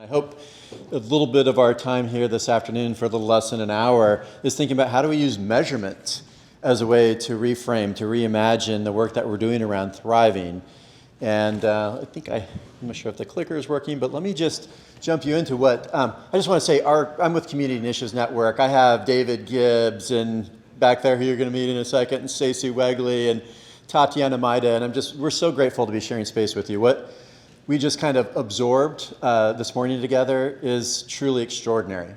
I hope a little bit of our time here this afternoon for a little less than an hour is thinking about how do we use measurement as a way to reframe, to reimagine the work that we're doing around thriving. And I'm not sure if the clicker is working, but let me just jump you into what, I just want to say, I'm with Community Initiatives Network. I have David Gibbs and back there who you're going to meet in a second, and Stacey Wegley and Tatiana Maida, and we're so grateful to be sharing space with you. What we just kind of absorbed this morning together is truly extraordinary.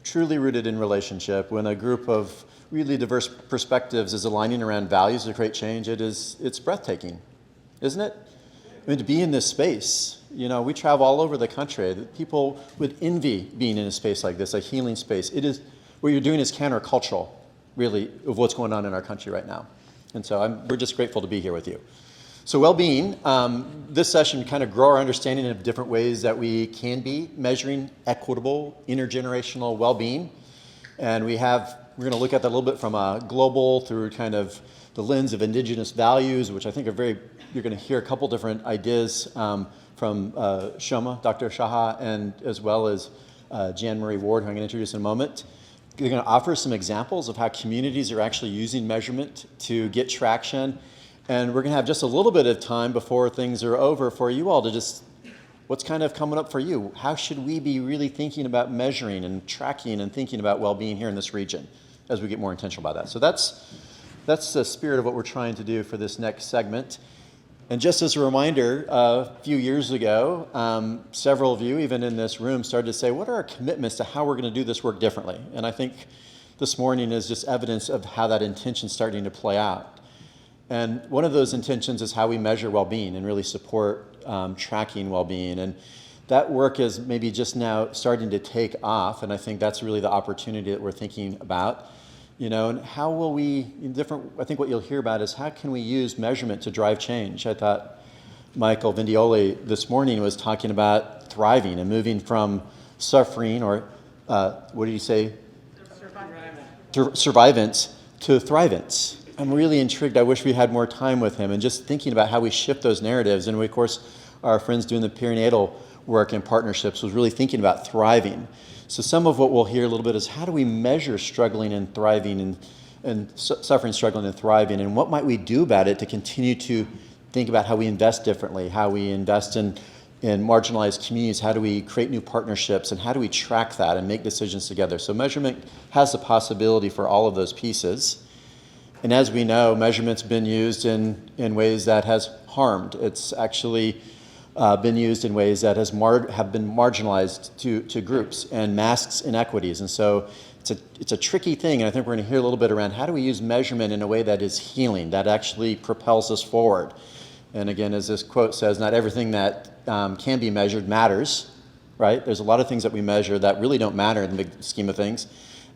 Truly rooted in relationship. When a group of really diverse perspectives is aligning around values to create change, it's breathtaking, isn't it? I mean, to be in this space, we travel all over the country. People would envy being in a space like this, a healing space. What you're doing is countercultural, really, of what's going on in our country right now. And so we're just grateful to be here with you. So well-being, this session kind of grow our understanding of different ways that we can be measuring equitable, intergenerational well-being. And we're going to look at that a little bit from a global through kind of the lens of indigenous values, which I think you're going to hear a couple different ideas from Shoma, Dr. Shaha, and as well as Jan Marie Ward, who I'm going to introduce in a moment. They're going to offer some examples of how communities are actually using measurement to get traction. And we're going to have just a little bit of time before things are over for you all to what's kind of coming up for you? How should we be really thinking about measuring and tracking and thinking about well-being here in this region as we get more intentional about that? So that's the spirit of what we're trying to do for this next segment. And just as a reminder, a few years ago, several of you, even in this room, started to say, what are our commitments to how we're going to do this work differently? And I think this morning is just evidence of how that intention's starting to play out. And one of those intentions is how we measure well-being and really support tracking well-being. And that work is maybe just now starting to take off, and I think that's really the opportunity that we're thinking about. And how will I think what you'll hear about is how can we use measurement to drive change? I thought Michael Vindioli this morning was talking about thriving and moving from suffering, or what did he say? Survivance to thrivance. I'm really intrigued. I wish we had more time with him and just thinking about how we shift those narratives. And we, of course, our friends doing the perinatal work and partnerships was really thinking about thriving. So some of what we'll hear a little bit is how do we measure struggling and thriving and suffering, struggling, and thriving, and what might we do about it to continue to think about how we invest differently, how we invest in marginalized communities, how do we create new partnerships, and how do we track that and make decisions together. So measurement has the possibility for all of those pieces. And as we know, measurement's been used in ways that has harmed. It's actually been used in ways that have been marginalized to groups and masks inequities. And so it's a tricky thing, and I think we're going to hear a little bit around how do we use measurement in a way that is healing, that actually propels us forward. And again, as this quote says, not everything that can be measured matters, right? There's a lot of things that we measure that really don't matter in the big scheme of things.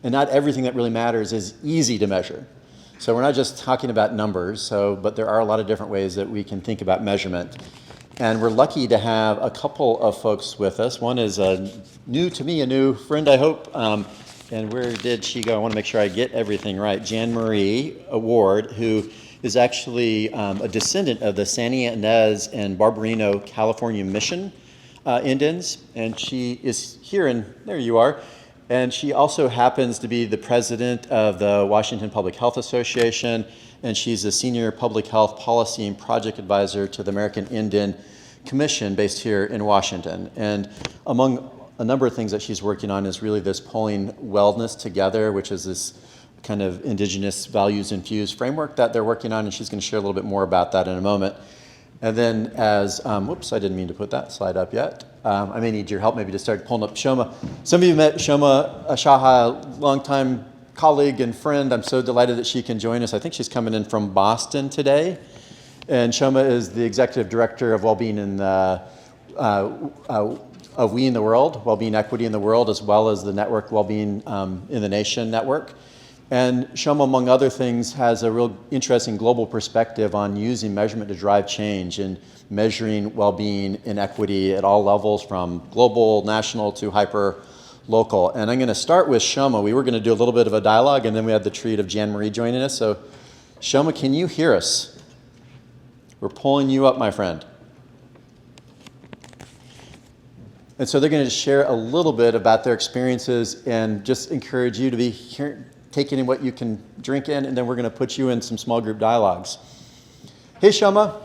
And not everything that really matters is easy to measure. So we're not just talking about numbers, but there are a lot of different ways that we can think about measurement. And we're lucky to have a couple of folks with us. One is new to me, a new friend, I hope. And where did she go? I want to make sure I get everything right. Jan Marie Ward, who is actually a descendant of the San Ynez and Barbarino, California Mission Indians. And she is here, and there you are. And she also happens to be the president of the Washington Public Health Association, and she's a senior public health policy and project advisor to the American Indian Commission based here in Washington. And among a number of things that she's working on is really this pulling wellness together, which is this kind of indigenous values infused framework that they're working on, and she's going to share a little bit more about that in a moment. And then whoops, I didn't mean to put that slide up yet. I may need your help maybe to start pulling up Shoma. Some of you met Shoma Shaha, longtime colleague and friend. I'm so delighted that she can join us. I think she's coming in from Boston today. And Shoma is the executive director of Wellbeing of We in the World, Wellbeing Equity in the World, as well as the network Wellbeing in the Nation network. And Shoma, among other things, has a real interesting global perspective on using measurement to drive change and measuring well-being and equity at all levels, from global, national, to hyper-local. And I'm going to start with Shoma. We were going to do a little bit of a dialogue, and then we had the treat of Jan Marie joining us. So, Shoma, can you hear us? We're pulling you up, my friend. And so they're going to share a little bit about their experiences and just encourage you to be taking in what you can drink in, and then we're going to put you in some small group dialogues. Hey, Shoma.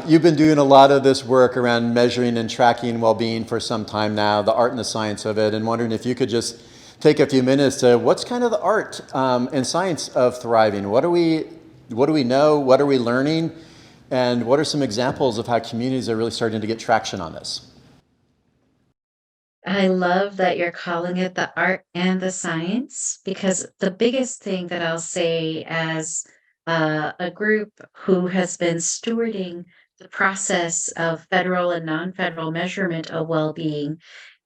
You've been doing a lot of this work around measuring and tracking well-being for some time now, the art and the science of it, and wondering if you could just take a few minutes to what's kind of the art and science of thriving? What do we know? What are we learning? And what are some examples of how communities are really starting to get traction on this? I love that you're calling it the art and the science because the biggest thing that I'll say as a group who has been stewarding the process of federal and non-federal measurement of well-being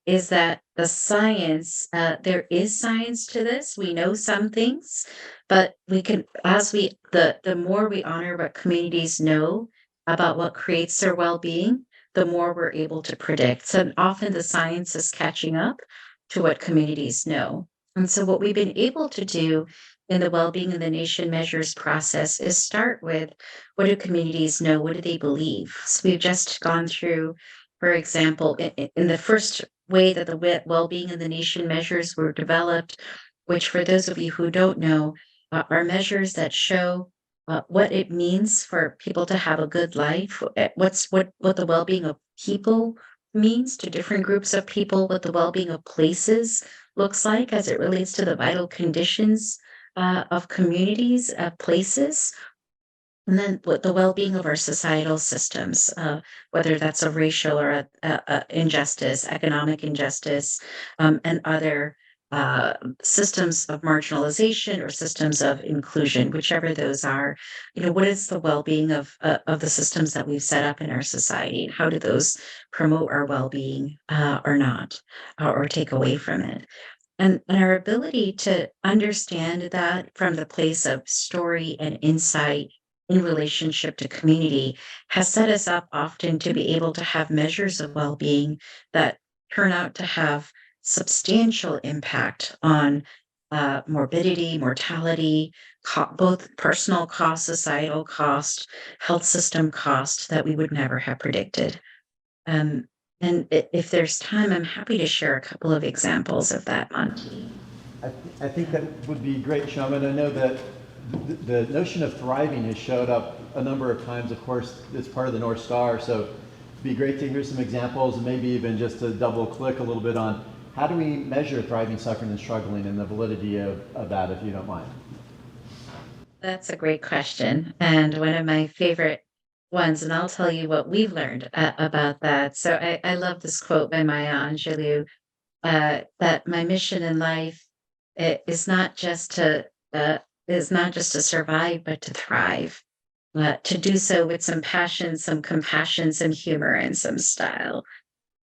is that the science, there is science to this. We know some things, but we can, the more we honor what communities know about what creates their well-being, the more we're able to predict. So often the science is catching up to what communities know. And so what we've been able to do in the well-being of the nation measures process is start with what do communities know? What do they believe? So we've just gone through, for example, in the first way that the well-being of the nation measures were developed, which for those of you who don't know, are measures that show what it means for people to have a good life, what the well-being of people means to different groups of people, what the well-being of places looks like as it relates to the vital conditions of communities, of places, and then what the well-being of our societal systems, whether that's a racial or a injustice, economic injustice, and other systems of marginalization or systems of inclusion, whichever those are. What is the well-being of the systems that we've set up in our society, and how do those promote our well-being or not, or take away from it? And our ability to understand that from the place of story and insight in relationship to community has set us up often to be able to have measures of well-being that turn out to have substantial impact on morbidity, mortality, both personal cost, societal cost, health system cost that we would never have predicted. Um, and if there's time, I'm happy to share a couple of examples of that, Monty. I think that would be great, Shaman. I know that the notion of thriving has showed up a number of times. Of course, it's part of the North Star, so it'd be great to hear some examples and maybe even just to double click a little bit on how do we measure thriving, suffering, and struggling and the validity of that, if you don't mind. That's a great question, and one of my favorite ones, and I'll tell you what we've learned about that. So I love this quote by Maya Angelou, that my mission in life is not just to survive, but to thrive. To do so with some passion, some compassion, some humor, and some style.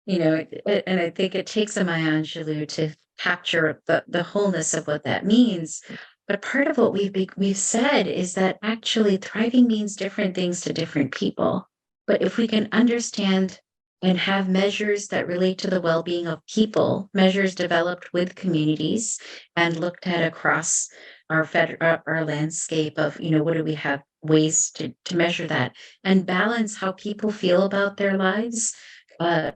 And I think it takes a Maya Angelou to capture the wholeness of what that means. But part of what we've said is that actually thriving means different things to different people. But if we can understand and have measures that relate to the well-being of people, measures developed with communities and looked at across our landscape of, what do we have ways to measure that and balance how people feel about their lives,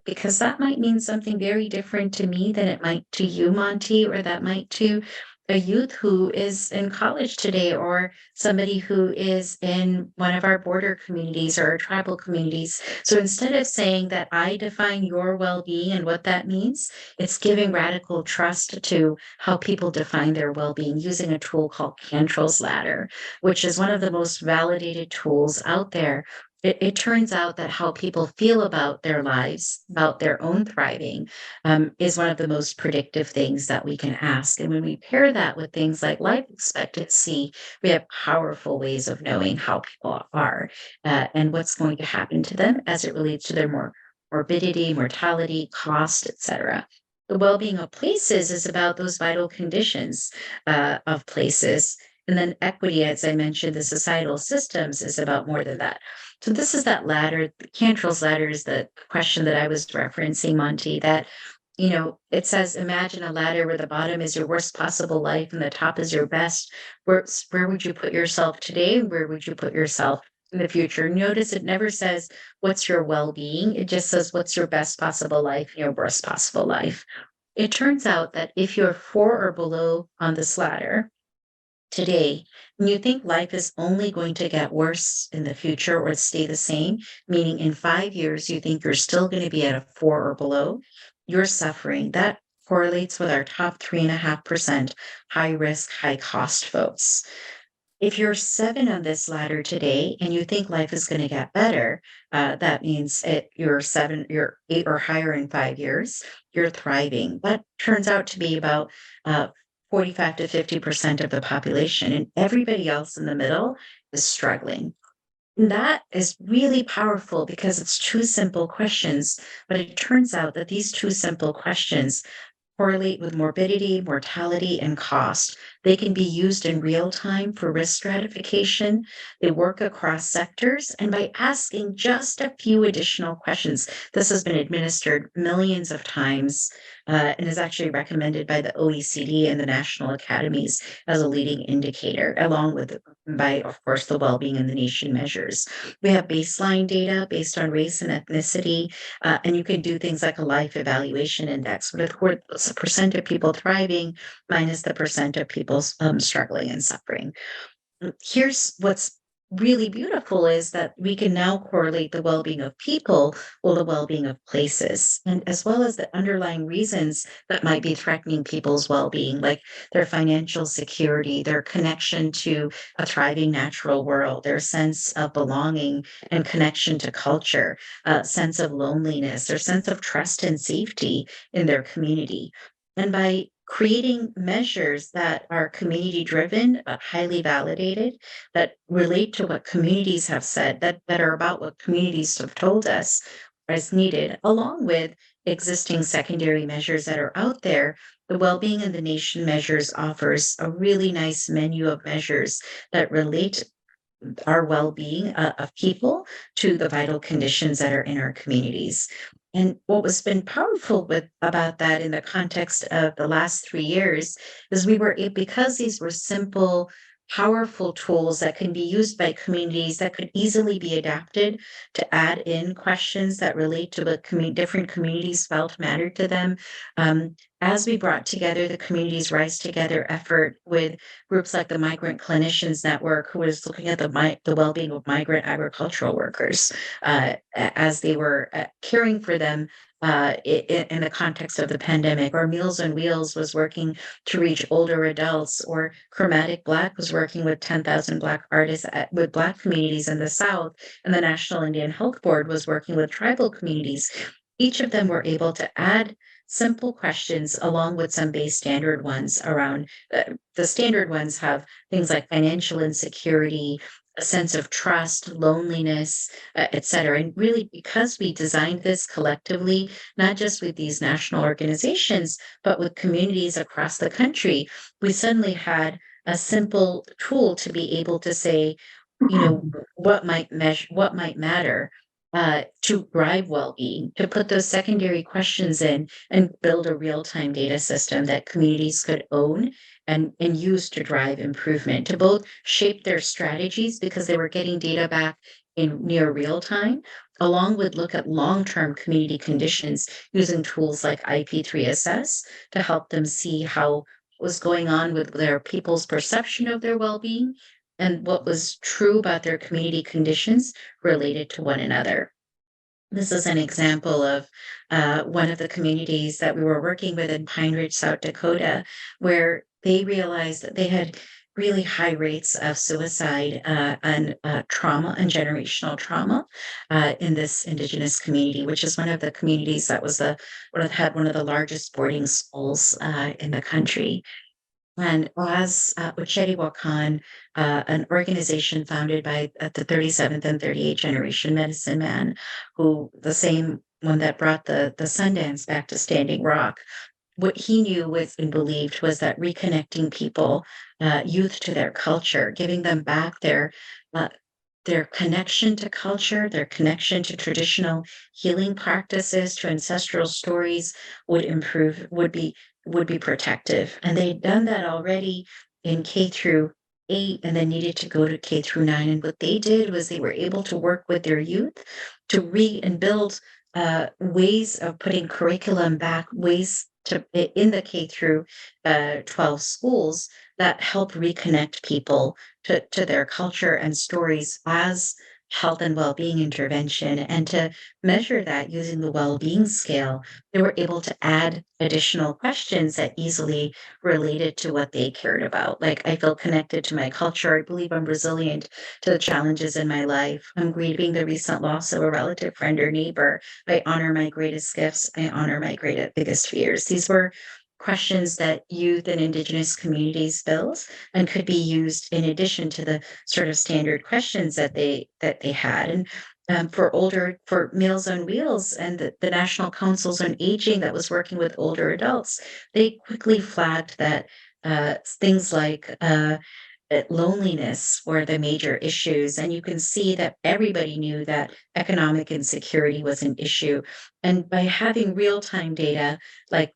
because that might mean something very different to me than it might to you, Monty, or that might to a youth who is in college today, or somebody who is in one of our border communities or our tribal communities. So instead of saying that I define your well being and what that means, it's giving radical trust to how people define their well being using a tool called Cantrell's Ladder, which is one of the most validated tools out there. It turns out that how people feel about their lives, about their own thriving, is one of the most predictive things that we can ask. And when we pair that with things like life expectancy, we have powerful ways of knowing how people are, and what's going to happen to them as it relates to their morbidity, mortality, cost, etc. The well-being of places is about those vital conditions of places. And then equity, as I mentioned, the societal systems is about more than that. So this is that ladder. Cantrell's ladder is the question that I was referencing, Monty, that, it says, imagine a ladder where the bottom is your worst possible life and the top is your best. Where would you put yourself today? Where would you put yourself in the future. Notice it never says what's your well-being. It just says what's your best possible life, your worst possible life. It turns out that if you're 4 or below on this ladder today, and you think life is only going to get worse in the future or stay the same, meaning in 5 years, you think you're still going to be at a 4 or below, you're suffering. That correlates with our top 3.5% high risk, high cost folks. If you're 7 on this ladder today and you think life is gonna get better, that means you're 7, you're 8 or higher in 5 years, you're thriving. That turns out to be about, 45 to 50% of the population, and everybody else in the middle is struggling. And that is really powerful because it's 2 simple questions, but it turns out that these 2 simple questions correlate with morbidity, mortality, and cost. They can be used in real time for risk stratification. They work across sectors. And by asking just a few additional questions, this has been administered millions of times and is actually recommended by the OECD and the national academies as a leading indicator, along with, by, of course, the well-being in the nation measures. We have baseline data based on race and ethnicity, and you can do things like a life evaluation index, what's the percent of people thriving minus the percent of people struggling and suffering. Here's what's really beautiful is that we can now correlate the well-being of people with the well-being of places, and as well as the underlying reasons that might be threatening people's well-being, like their financial security, their connection to a thriving natural world, their sense of belonging and connection to culture, a sense of loneliness, their sense of trust and safety in their community. And by creating measures that are community driven but highly validated, that relate to what communities have said, that are about what communities have told us is needed, along with existing secondary measures that are out there. The well-being in the nation measures offers a really nice menu of measures that relate our well-being of people to the vital conditions that are in our communities. And what was been powerful with about that in the context of the last 3 years is because these were simple, powerful tools that can be used by communities that could easily be adapted to add in questions that relate to what different communities felt mattered to them. As we brought together the Communities Rise Together effort with groups like the Migrant Clinicians Network, who was looking at the well-being of migrant agricultural workers as they were caring for them in the context of the pandemic, or Meals on Wheels was working to reach older adults, or Chromatic Black was working with 10,000 Black artists with Black communities in the South, and the National Indian Health Board was working with tribal communities. Each of them were able to add simple questions along with some base standard ones around the standard ones have things like financial insecurity, a sense of trust, loneliness, et cetera. And really, because we designed this collectively, not just with these national organizations, but with communities across the country, we suddenly had a simple tool to be able to say, what might matter to drive well-being, to put those secondary questions in and build a real-time data system that communities could own and use to drive improvement, to both shape their strategies because they were getting data back in near real time, along with look at long-term community conditions using tools like IP3 Assess to help them see how was going on with their people's perception of their well-being and what was true about their community conditions related to one another. This is an example of one of the communities that we were working with in Pine Ridge, South Dakota, where they realized that they had really high rates of suicide and trauma and generational trauma in this indigenous community, which is one of the communities that was had one of the largest boarding schools in the country. And as Uchedi Wakan, an organization founded by the 37th and 38th generation medicine man, who the same one that brought the Sundance back to Standing Rock, what he knew was and believed was that reconnecting people, youth to their culture, giving them back uh, their connection to culture, their connection to traditional healing practices, to ancestral stories would be protective. And they'd done that already in K through 8 and then needed to go to K through 9. And what they did was they were able to work with their youth to and build ways of putting curriculum back, ways to in the K through 12 schools that help reconnect people to their culture and stories as health and well-being intervention. And to measure that using the well-being scale, they were able to add additional questions that easily related to what they cared about. Like, I feel connected to my culture. I believe I'm resilient to the challenges in my life. I'm grieving the recent loss of a relative, friend, or neighbor. I honor my greatest gifts. I honor my biggest fears. These were questions that youth and Indigenous communities built and could be used in addition to the sort of standard questions that they had. And for Meals on Wheels and the National Councils on Aging that was working with older adults, they quickly flagged that things like loneliness were the major issues. And you can see that everybody knew that economic insecurity was an issue. And by having real time data, like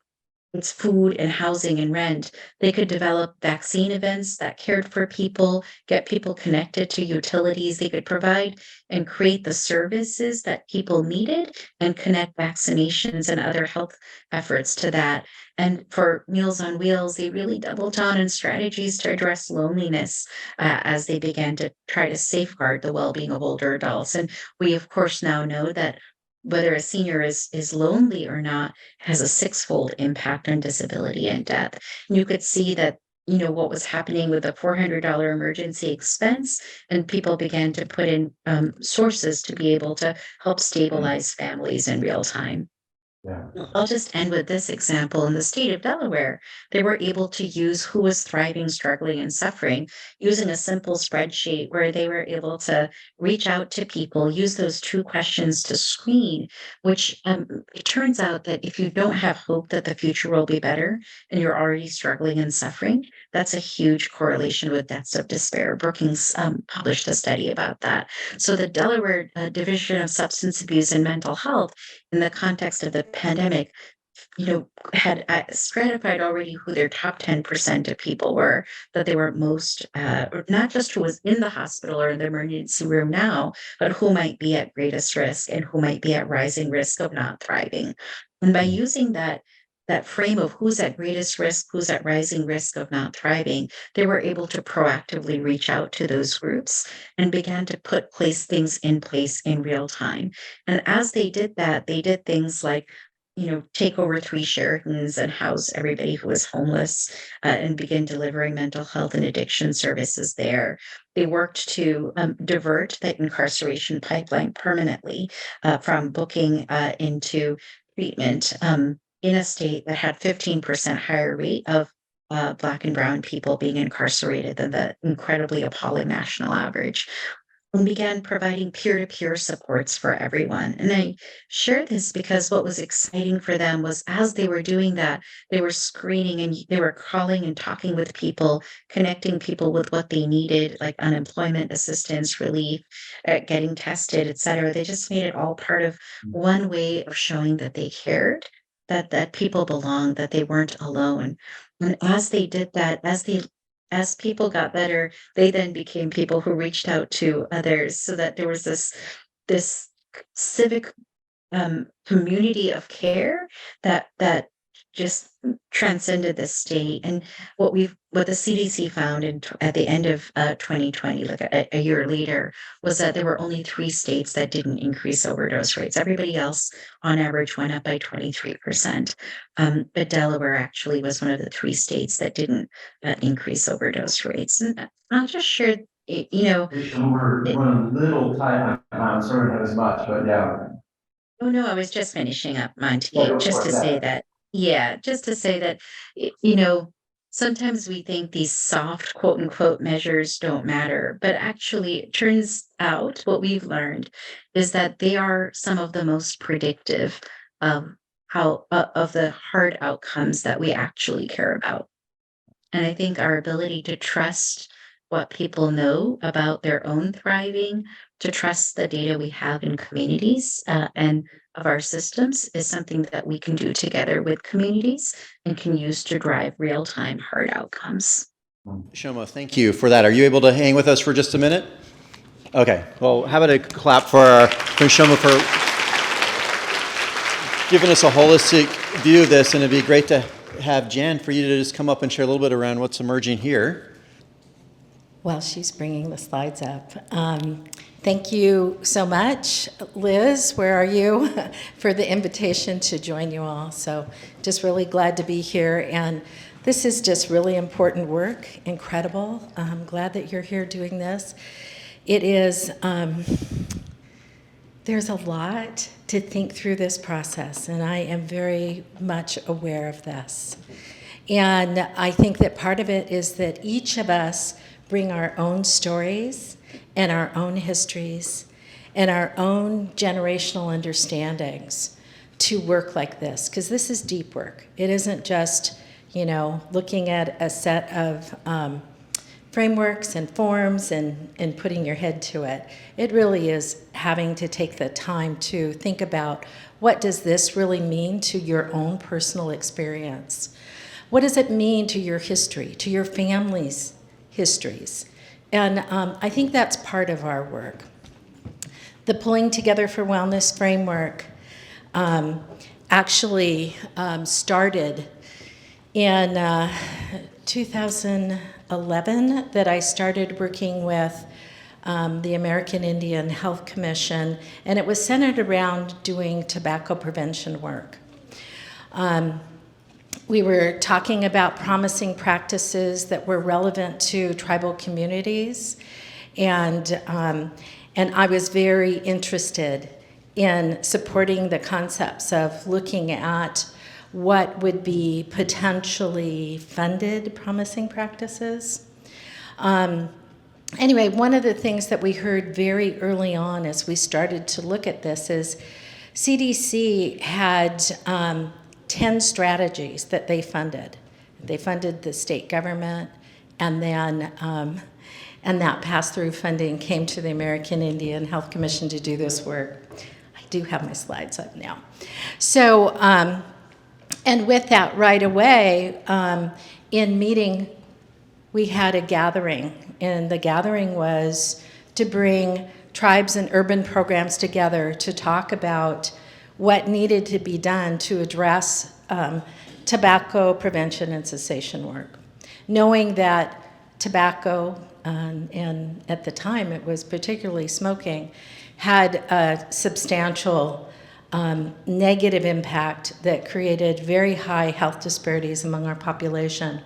it's food and housing and rent. They could develop vaccine events that cared for people, get people connected to utilities. They could provide and create the services that people needed and connect vaccinations and other health efforts to that. And for Meals on Wheels, they really doubled down on strategies to address loneliness as they began to try to safeguard the well being of older adults. And we, of course, now know that whether a senior is lonely or not has a six-fold impact on disability and death. And you could see that, what was happening with the $400 emergency expense, and people began to put in sources to be able to help stabilize families in real time. Yeah. I'll just end with this example. In the state of Delaware, they were able to use who was thriving, struggling, and suffering using a simple spreadsheet where they were able to reach out to people, use those two questions to screen, which it turns out that if you don't have hope that the future will be better and you're already struggling and suffering, that's a huge correlation with deaths of despair. Brookings published a study about that. So the Delaware Division of Substance Abuse and Mental Health in the context of the pandemic, had stratified already who their top 10% of people were, that they were most, or not just who was in the hospital or in the emergency room now, but who might be at greatest risk and who might be at rising risk of not thriving. And by using that frame of who's at greatest risk, who's at rising risk of not thriving, they were able to proactively reach out to those groups and began to place things in place in real time. And as they did that, they did things like, take over 3 Sheratons and house everybody who was homeless, and begin delivering mental health and addiction services there. They worked to divert the incarceration pipeline permanently from booking into treatment in a state that had 15% higher rate of Black and Brown people being incarcerated than the incredibly appalling national average, and began providing peer-to-peer supports for everyone. And I share this because what was exciting for them was as they were doing that, they were screening and they were calling and talking with people, connecting people with what they needed, like unemployment assistance, relief, getting tested, et cetera. They just made it all part of one way of showing that they cared, that people belonged, that they weren't alone. And as they did that, as people got better, they then became people who reached out to others so that there was this civic community of care that just transcended the state. And what the CDC found at the end of 2020, like a year later, was that there were only 3 states that didn't increase overdose rates. Everybody else, on average, went up by 23%. But Delaware actually was one of the 3 states that didn't increase overdose rates. And I'll just share, We're it, running a little tight on time, sorry to have as much, but yeah. oh, no, I was just finishing up, Yeah, Monty, go just for to it, say yeah. that, yeah, just to say that, sometimes we think these soft quote unquote measures don't matter, but actually, it turns out what we've learned is that they are some of the most predictive of of the hard outcomes that we actually care about. And I think our ability to trust what people know about their own thriving, to trust the data we have in communities and of our systems is something that we can do together with communities and can use to drive real time hard outcomes. Shoma, thank you for that. Are you able to hang with us for just a minute? Okay, well, how about a clap for Shoma for giving us a holistic view of this, and it'd be great to have Jan for you to just come up and share a little bit around what's emerging here. While she's bringing the slides up. Thank you so much, Liz, where are you, for the invitation to join you all. So just really glad to be here. And this is just really important work, incredible. I'm glad that you're here doing this. It is, there's a lot to think through this process, and I am very much aware of this. And I think that part of it is that each of us bring our own stories and our own histories and our own generational understandings to work like this, because this is deep work. It isn't just, looking at a set of frameworks and forms and putting your head to it. It really is having to take the time to think about, what does this really mean to your own personal experience? What does it mean to your history, to your family's histories? And I think that's part of our work. The Pulling Together for Wellness framework actually started in 2011, that I started working with the American Indian Health Commission, and it was centered around doing tobacco prevention work. We were talking about promising practices that were relevant to tribal communities, and I was very interested in supporting the concepts of looking at what would be potentially funded promising practices. Anyway, one of the things that we heard very early on as we started to look at this is CDC had 10 strategies that they funded. They funded the state government, and then and that pass-through funding came to the American Indian Health Commission to do this work. I do have my slides up now. So, and with that right away, in meeting, we had a gathering, and the gathering was to bring tribes and urban programs together to talk about what needed to be done to address tobacco prevention and cessation work. Knowing that tobacco, and at the time it was particularly smoking, had a substantial negative impact that created very high health disparities among our population.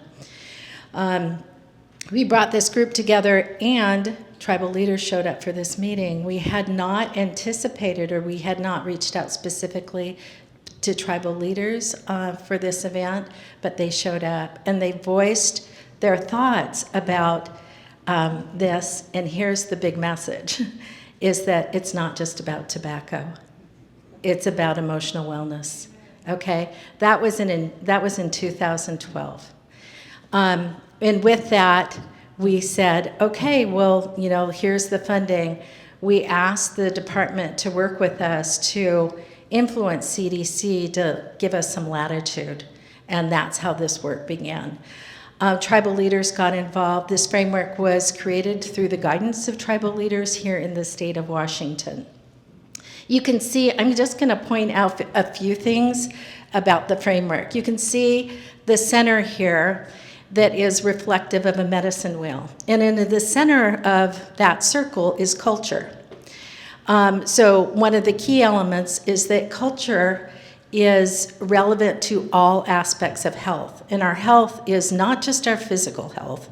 We brought this group together, and tribal leaders showed up for this meeting. We had not anticipated, or we had not reached out specifically to tribal leaders for this event, but they showed up and they voiced their thoughts about this. And here's the big message, is that it's not just about tobacco. It's about emotional wellness, okay? That was in 2012. And with that, we said, okay, well, here's the funding. We asked the department to work with us to influence CDC to give us some latitude, and that's how this work began. Tribal leaders got involved. This framework was created through the guidance of tribal leaders here in the state of Washington. You can see, I'm just going to point out a few things about the framework. You can see the center here that is reflective of a medicine wheel. And in the center of that circle is culture. So one of the key elements is that culture is relevant to all aspects of health. And our health is not just our physical health,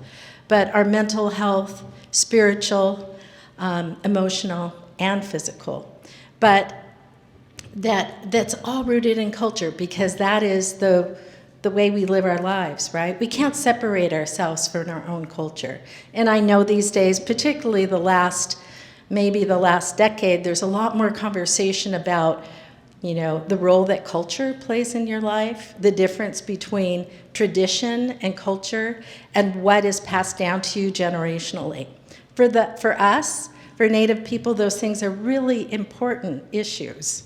but our mental health, spiritual, emotional, and physical. But that's all rooted in culture, because that is the way we live our lives, right? We can't separate ourselves from our own culture. And I know these days, particularly maybe the last decade, there's a lot more conversation about, the role that culture plays in your life, the difference between tradition and culture, and what is passed down to you generationally. For us, for Native people, those things are really important issues.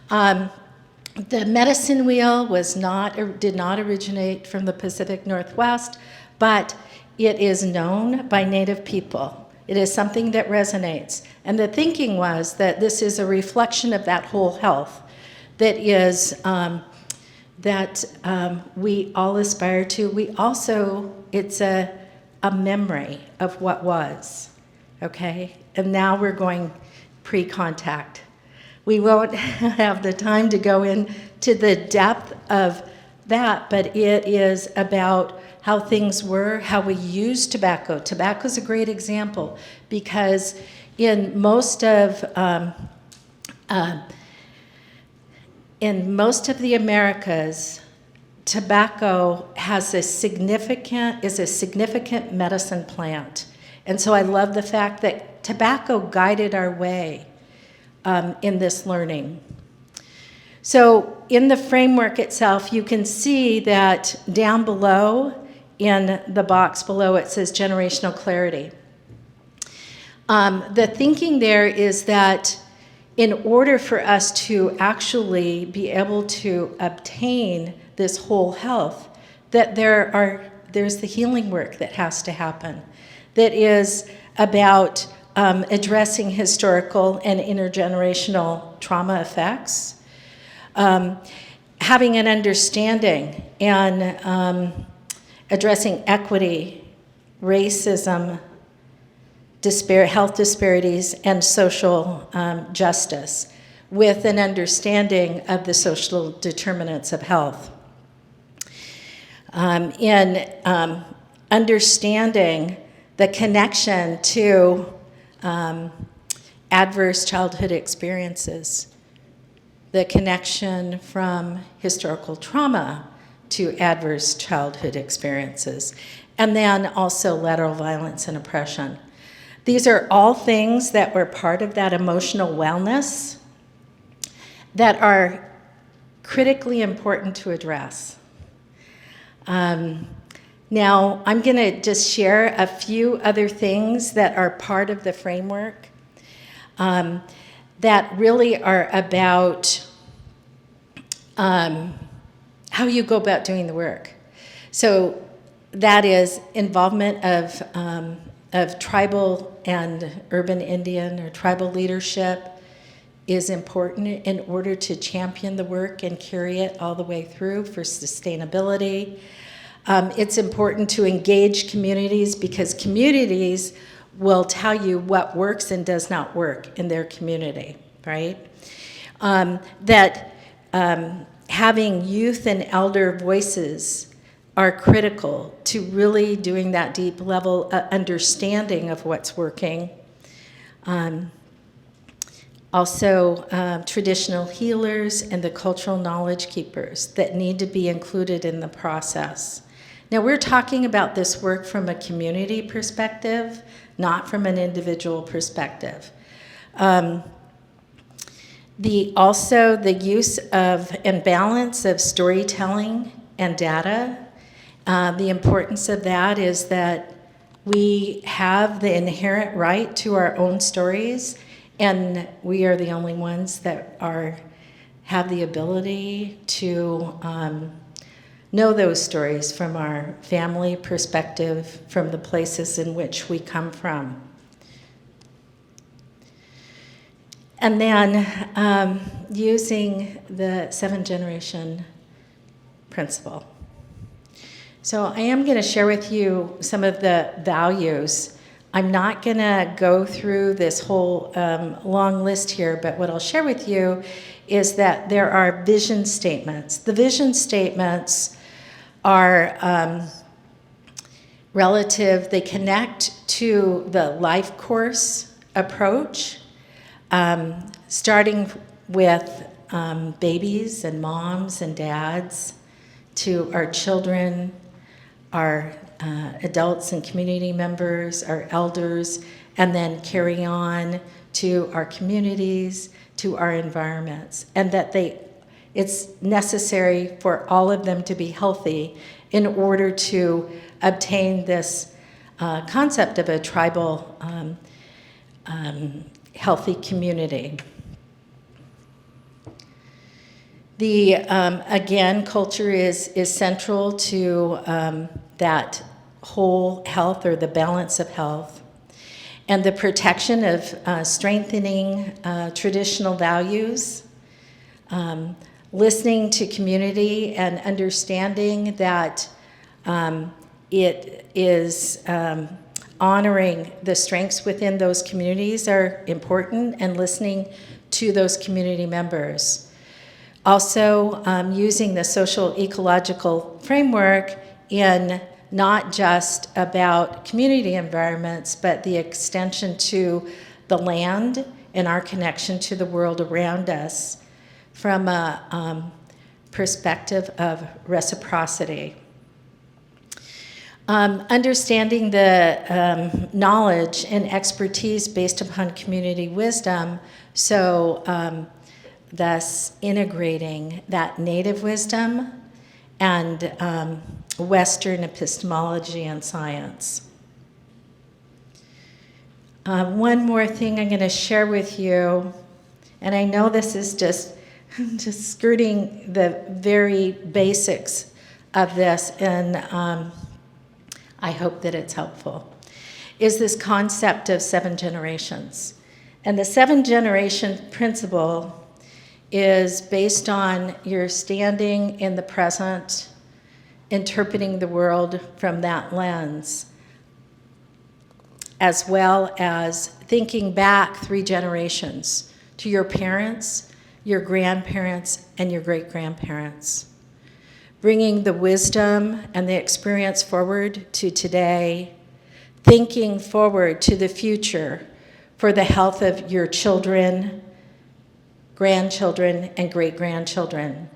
The medicine wheel did not originate from the Pacific Northwest, but it is known by Native people. It is something that resonates. And the thinking was that this is a reflection of that whole health that is we all aspire to. We also, it's a memory of what was, okay? And now we're going pre-contact. We won't have the time to go into the depth of that, but it is about how things were, how we use tobacco. Tobacco is a great example because in most of the Americas, tobacco is a significant medicine plant. And so I love the fact that tobacco guided our way in this learning. So in the framework itself, you can see that down below, in the box below, it says generational clarity. The thinking there is that in order for us to actually be able to obtain this whole health, that there's the healing work that has to happen, that is about addressing historical and intergenerational trauma effects, having an understanding and addressing equity, racism, health disparities, and social justice with an understanding of the social determinants of health. In understanding the connection to adverse childhood experiences, the connection from historical trauma to adverse childhood experiences, and then also lateral violence and oppression. These are all things that were part of that emotional wellness that are critically important to address. Now, I'm going to just share a few other things that are part of the framework that really are about how you go about doing the work. So that is involvement of tribal and urban Indian or tribal leadership is important in order to champion the work and carry it all the way through for sustainability. It's important to engage communities because communities will tell you what works and does not work in their community, right? Having youth and elder voices are critical to really doing that deep level understanding of what's working. Also, traditional healers and the cultural knowledge keepers that need to be included in the process. Now, we're talking about this work from a community perspective, not from an individual perspective. Also, the use of and balance of storytelling and data. The importance of that is that we have the inherent right to our own stories, and we are the only ones that have the ability to know those stories from our family perspective, from the places in which we come from. And then using the 7-generation principle. So I am going to share with you some of the values. I'm not going to go through this whole long list here, but what I'll share with you is that there are vision statements. The vision statements are relative, they connect to the life course approach, starting with babies and moms and dads, to our children, our adults and community members, our elders, and then carry on to our communities, to our environments, and that it's necessary for all of them to be healthy in order to obtain this concept of a tribal healthy community. Again, culture is central to that whole health or the balance of health, and the protection of strengthening traditional values, listening to community and understanding that it is honoring the strengths within those communities are important, and listening to those community members. Also, using the social ecological framework in not just about community environments, but the extension to the land and our connection to the world around us from a perspective of reciprocity. Understanding the knowledge and expertise based upon community wisdom, so thus integrating that native wisdom and Western epistemology and science. One more thing I'm going to share with you, and I know this is just skirting the very basics of this, and I hope that it's helpful, is this concept of 7 generations. And the 7-generation principle is based on your standing in the present, interpreting the world from that lens, as well as thinking back 3 generations to your parents, your grandparents, and your great-grandparents, bringing the wisdom and the experience forward to today, thinking forward to the future for the health of your children, grandchildren, and great-grandchildren.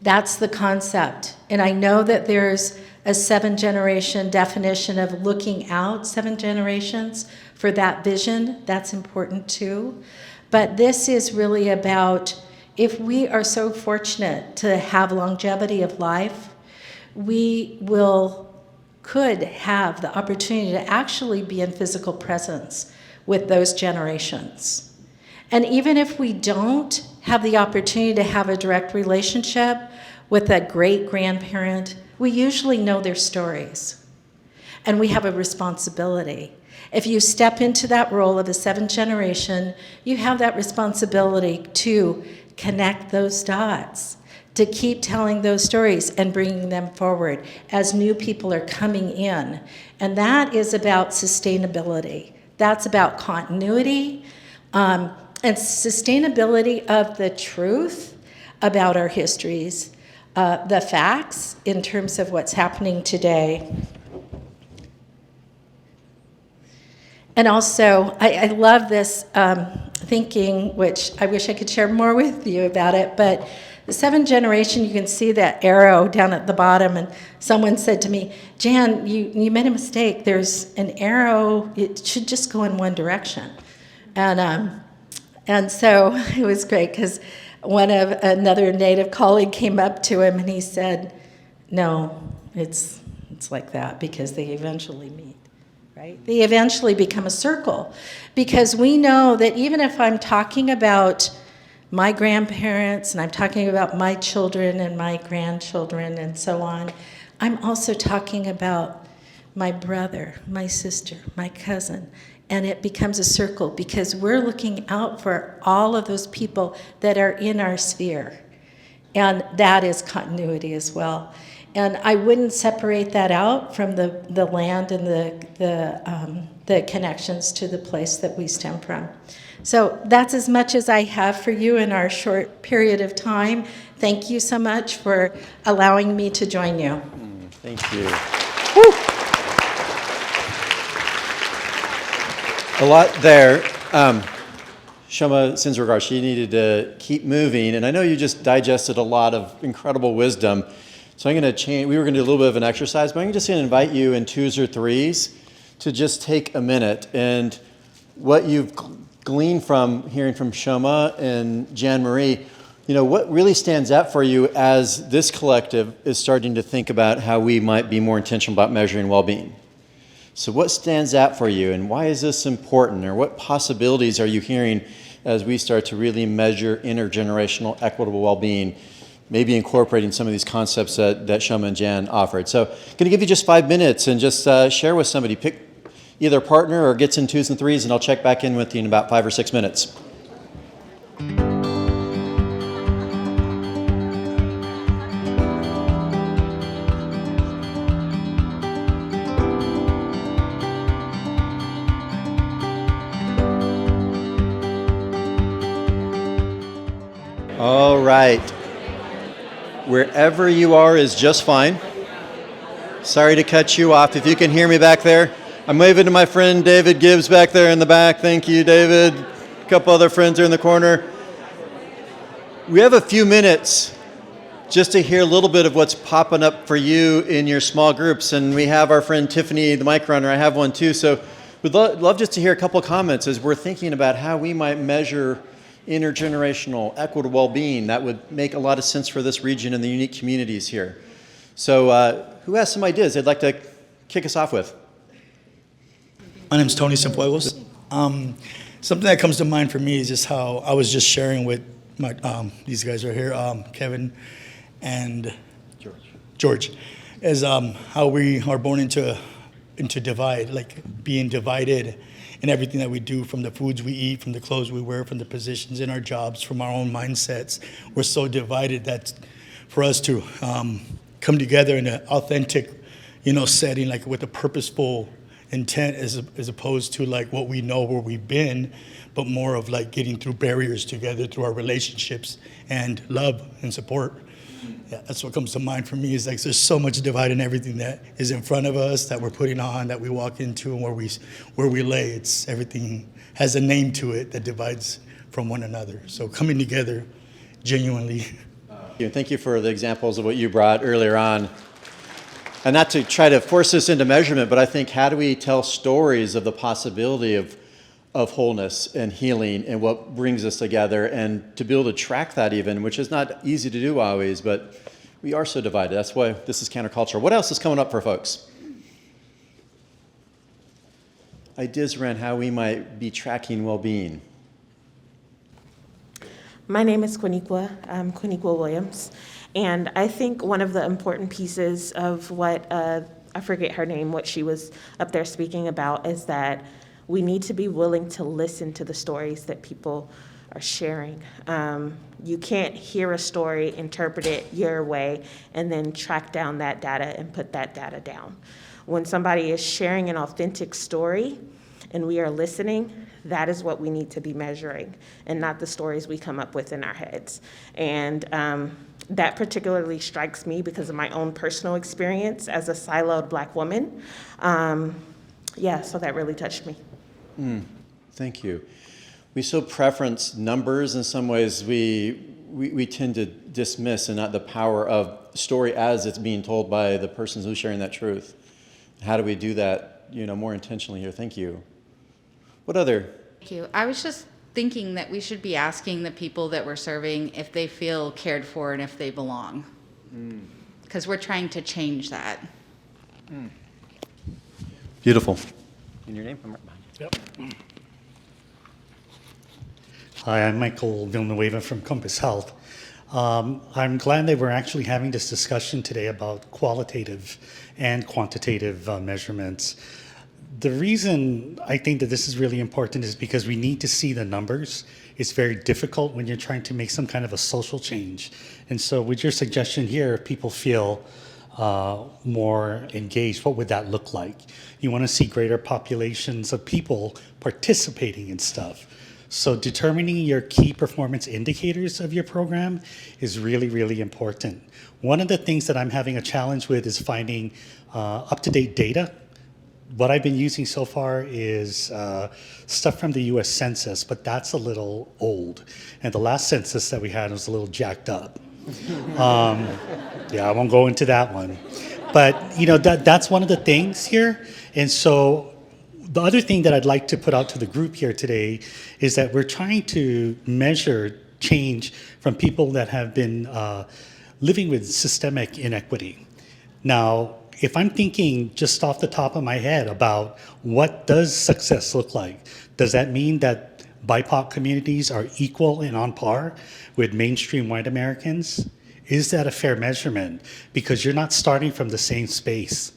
That's the concept. And I know that there's a 7-generation definition of looking out 7 generations for that vision. That's important too. But this is really about, if we are so fortunate to have longevity of life, we could have the opportunity to actually be in physical presence with those generations. And even if we don't have the opportunity to have a direct relationship with a great-grandparent, we usually know their stories. And we have a responsibility. If you step into that role of a 7th generation, you have that responsibility to connect those dots, to keep telling those stories and bringing them forward as new people are coming in. And that is about sustainability. That's about continuity, and sustainability of the truth about our histories, the facts in terms of what's happening today. And also, I love this thinking, which I wish I could share more with you about it, but the 7th generation, you can see that arrow down at the bottom, and someone said to me, Jan, you made a mistake. There's an arrow, it should just go in one direction. And so it was great, because another Native colleague came up to him and he said, no, it's like that, because they eventually meet. Right? They eventually become a circle, because we know that even if I'm talking about my grandparents and I'm talking about my children and my grandchildren and so on, I'm also talking about my brother, my sister, my cousin, and it becomes a circle, because we're looking out for all of those people that are in our sphere, and that is continuity as well. And I wouldn't separate that out from the land and the connections to the place that we stem from. So that's as much as I have for you in our short period of time. Thank you so much for allowing me to join you. Thank you. Woo. A lot there. Shoma Sinzorgar, she needed to keep moving, and I know you just digested a lot of incredible wisdom. So I'm going to change. We were going to do a little bit of an exercise, but I'm just going to invite you in 2s or 3s to just take a minute, and what you've gleaned from hearing from Shoma and Jan Marie, what really stands out for you as this collective is starting to think about how we might be more intentional about measuring well-being? So what stands out for you, and why is this important, or what possibilities are you hearing as we start to really measure intergenerational equitable well-being maybe incorporating some of these concepts that Shoma and Jan offered. So I'm going to give you just 5 minutes and just share with somebody. Pick either a partner or gets in 2s and 3s, and I'll check back in with you in about 5 or 6 minutes. All right. Wherever you are is just fine. Sorry to cut you off. If you can hear me back there, I'm waving to my friend David Gibbs back there in the back. Thank you, David. A couple other friends are in the corner. We have a few minutes just to hear a little bit of what's popping up for you in your small groups. And we have our friend Tiffany, the mic runner. I have one too. So we'd love just to hear a couple of comments as we're thinking about how we might measure intergenerational, equitable well-being. That would make a lot of sense for this region and the unique communities here. So who has some ideas they'd like to kick us off with? My name is Tony Cienfuegos. Something that comes to mind for me is just how I was just sharing with my these guys right here, Kevin and George, is how we are born into divide, like being divided in everything that we do, from the foods we eat, from the clothes we wear, from the positions in our jobs, from our own mindsets. We're so divided that for us to come together in an authentic, setting, like with a purposeful intent, as opposed to like what we know where we've been, but more of like getting through barriers together through our relationships and love and support. Yeah, that's what comes to mind for me, is like there's so much divide in everything that is in front of us, that we're putting on, that we walk into, and where we lay. It's everything has a name to it that divides from one another. So coming together genuinely. Thank you for the examples of what you brought earlier on. And not to try to force this into measurement, but I think, how do we tell stories of the possibility of wholeness and healing and what brings us together, and to be able to track that even, which is not easy to do always, but we are so divided. That's why this is counterculture. What else is coming up for folks? Ideas around how we might be tracking well-being. My name is Quiniqua. I'm Quiniqua Williams. And I think one of the important pieces of what, I forget her name, what she was up there speaking about, is that we need to be willing to listen to the stories that people are sharing. You can't hear a story, interpret it your way, and then track down that data and put that data down. When somebody is sharing an authentic story and we are listening, that is what we need to be measuring, and not the stories we come up with in our heads. And that particularly strikes me because of my own personal experience as a siloed Black woman. So that really touched me. Thank you. We so preference numbers in some ways. We tend to dismiss and not the power of story as it's being told by the person who's sharing that truth. How do we do that, more intentionally here? Thank you. What other? Thank you. I was just thinking that we should be asking the people that we're serving if they feel cared for and if they belong. Because we're trying to change that. Beautiful. And your name? Yep. Hi, I'm Michael Villanueva from Compass Health. I'm glad that we're actually having this discussion today about qualitative and quantitative measurements. The reason I think that this is really important is because we need to see the numbers. It's very difficult when you're trying to make some kind of a social change. And so with your suggestion here, if people feel more engaged, what would that look like? You want to see greater populations of people participating in stuff. So determining your key performance indicators of your program is really, really important. One of the things that I'm having a challenge with is finding up-to-date data. What I've been using so far is stuff from the US Census, but that's a little old. And the last census that we had was a little jacked up. I won't go into that one. But that's one of the things here. And so the other thing that I'd like to put out to the group here today is that we're trying to measure change from people that have been living with systemic inequity. Now, if I'm thinking just off the top of my head about what does success look like, does that mean that BIPOC communities are equal and on par with mainstream white Americans Is that a fair measurement? Because you're not starting from the same space.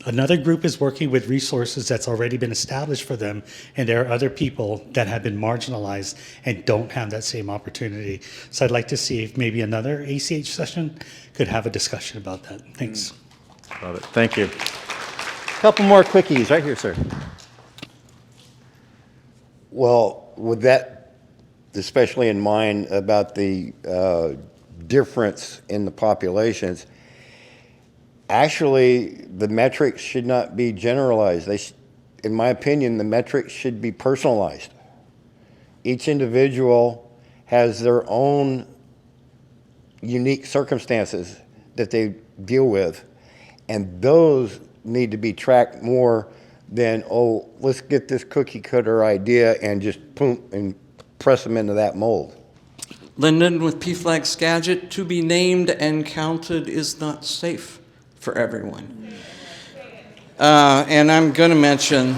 Another group is working with resources that's already been established for them, and there are other people that have been marginalized and don't have that same opportunity. So I'd like to see if maybe another ACH session could have a discussion about that. Thanks. Love it. Thank you. Couple more quickies right here, sir. Well, with that, especially in mind about the difference in the populations, actually, the metrics should not be generalized. In my opinion, the metrics should be personalized. Each individual has their own unique circumstances that they deal with, and those need to be tracked more than, oh, let's get this cookie cutter idea and just boom and press them into that mold. Lyndon with PFLAG Skagit, to be named and counted is not safe for everyone. And I'm going to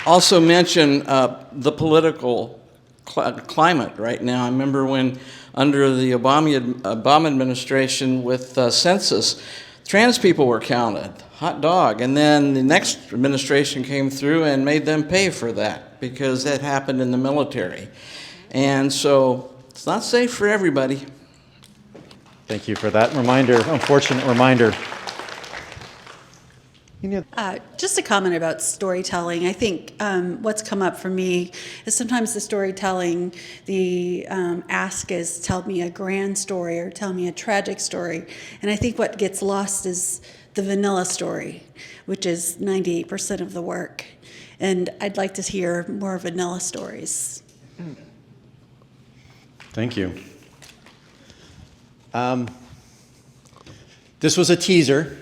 also mention the political climate right now. I remember when under the Obama administration with census, trans people were counted, hot dog. And then the next administration came through and made them pay for that because that happened in the military. And so it's not safe for everybody. Thank you for that reminder, unfortunate reminder. Just a comment about storytelling. I think what's come up for me is sometimes the storytelling, the ask is tell me a grand story or tell me a tragic story. And I think what gets lost is the vanilla story, which is 98% of the work. And I'd like to hear more vanilla stories. Thank you. This was a teaser.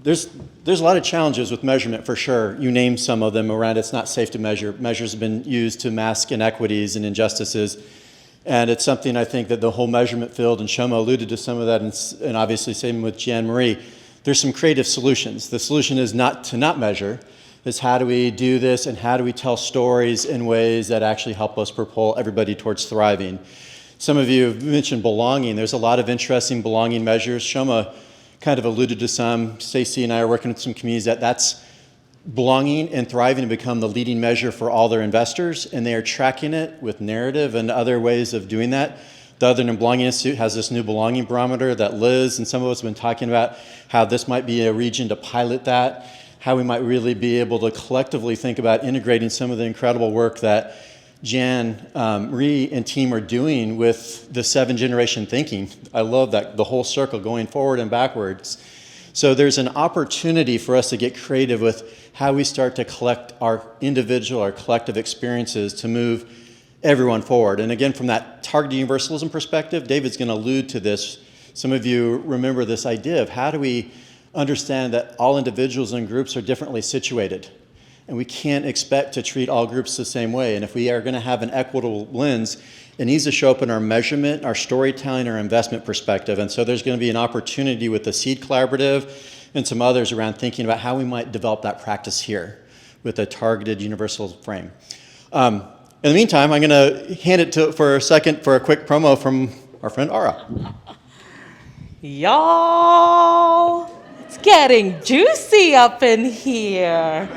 There's a lot of challenges with measurement for sure. You named some of them around it's not safe to measure. Measures have been used to mask inequities and injustices. And it's something I think that the whole measurement field, and Shoma alluded to some of that, and obviously same with Jan Marie, there's some creative solutions. The solution is not to not measure, is how do we do this and how do we tell stories in ways that actually help us propel everybody towards thriving. Some of you have mentioned belonging. There's a lot of interesting belonging measures. Shoma kind of alluded to some. Stacey and I are working with some communities that's belonging and thriving to become the leading measure for all their investors, and they are tracking it with narrative and other ways of doing that. The Other Belonging Institute has this new belonging barometer that Liz and some of us have been talking about, how this might be a region to pilot that, how we might really be able to collectively think about integrating some of the incredible work that Jan Rhee and team are doing with the 7-generation thinking. I love that, the whole circle going forward and backwards. So there's an opportunity for us to get creative with how we start to collect our individual, our collective experiences to move everyone forward. And again, from that targeted universalism perspective, David's going to allude to this. Some of you remember this idea of how do we understand that all individuals and groups are differently situated. And we can't expect to treat all groups the same way. And if we are going to have an equitable lens, it needs to show up in our measurement, our storytelling, our investment perspective. And so there's going to be an opportunity with the SEED Collaborative and some others around thinking about how we might develop that practice here with a targeted universal frame. In the meantime, I'm going to hand it to for a second for a quick promo from our friend Ara. Y'all, it's getting juicy up in here.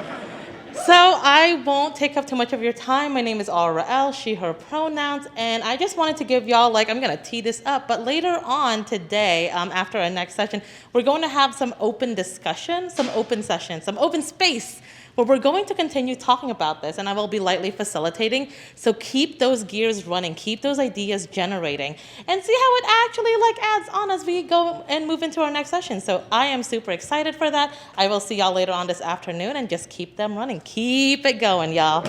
So I won't take up too much of your time. My name is Aura L, she, her pronouns, and I just wanted to give y'all, I'm gonna tee this up, but later on today, after our next session, we're going to have some open discussion, some open session, some open space, where we're going to continue talking about this, and I will be lightly facilitating. So keep those gears running, keep those ideas generating, and see how it actually adds on as we go and move into our next session. So I am super excited for that. I will see y'all later on this afternoon, and just keep them running. Keep it going, y'all.